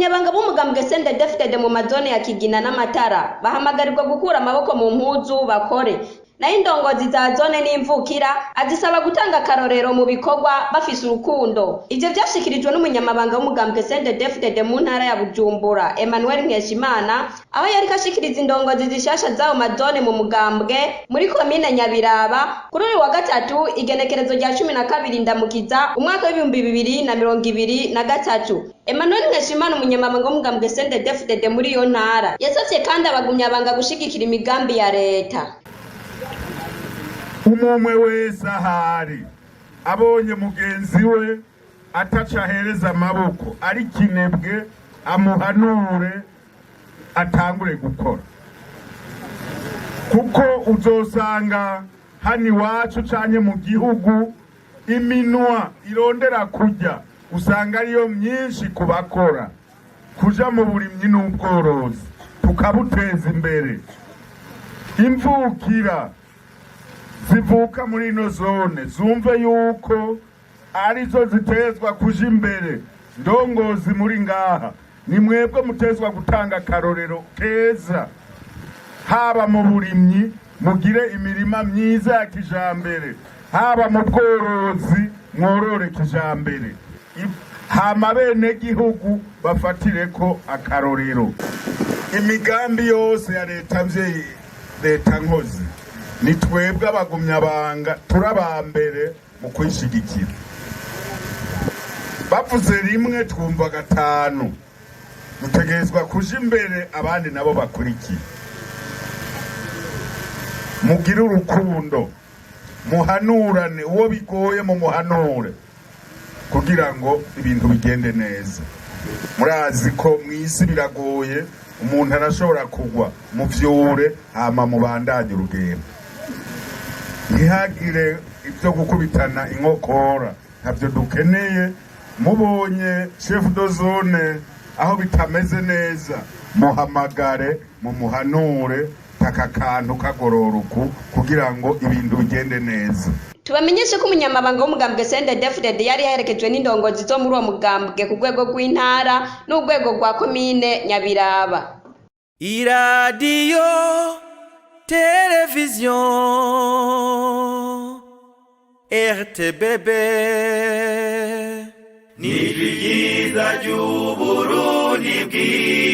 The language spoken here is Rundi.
abagumyabanga b'umugambwe CNDD-FDD mu mazone ya Kigina n'Amatara bahamagarirwa gukura amaboko mu mpuzu bakore. Nayo indongozi za zone n'imvukira azisaba gutanga akarorero mu bikorwa bafise urukundo. Ivyo vyashikirijwe n'umunyamabanga w'umugambwe CNDD-FDD mu ntara ya Bujumbura Emmanuel Nkeshimana aho yari kashikiriza indongozi zishasha zawo mazone mu mugambwe muri komine Nyabiraba kuri uyu wa gatatu igenekerezo rya 12 ndamukiza umwaka w'2023. Emmanuel Nkeshimana umunyamabanga w'umugambwe CNDD-FDD muri iyo ntara yasavye kandi abagumyabanga gushigikira imigambi ya leta. Umwe wese ahari abonye mugenzi we ataca ahereza amaboko ari kinebwe amuhanure atangure gukora, kuko uzosanga hani wacu canye mu gihugu iminwa irondera kurya usanga ariyo myinshi kubakora kuja mu burimyi n'ubworozi tukabuteza imbere. Imvukira zivuka muri ino zone zumve yuko arizo zitezwa kuja imbere. Ndongozi muri ngaha ni mwebwe mutezwa gutanga akarorero keza, haba mu burimyi mugire imirima myiza ya kijambere, haba mu bworozi mworore kijambere, hama bene gihugu bafatireko akarorero. Imigambi yose ya leta mvyeyi, leta nkozi, ni twebwe abagumyabanga turabambere mu kwishigikira. Bavuze rimwe twumva gatanu, dutegerezwa kuja imbere abandi nabo bakurikira. Mugire urukundo, muhanurane, uwo bigoye mu muhanure kugira ngo ibintu bigende neza. Murazi ko mwisi biragoye, umuntu arashobora kugwa, muvyure hama mubandanye urugendo. Ntihagire ibyo gukubitana inkokora, ntabyo dukeneye. Mubonye chef de zone aho bitameze neza, muhamagare mu muhanure takakantu kagororuku kugira ngo ibintu bigende neza. Tubamenyeshe ko umunyamabanga w'umugambwe CNDD-FDD yari yaherekejwe n'indongozi zo muri uwo mugambwe ku rwego rw'intara n'urwego rwa komine Nyabiraba. Iradiyo televiziyo RTBB ni ryiza ry'Uburundi bwiza.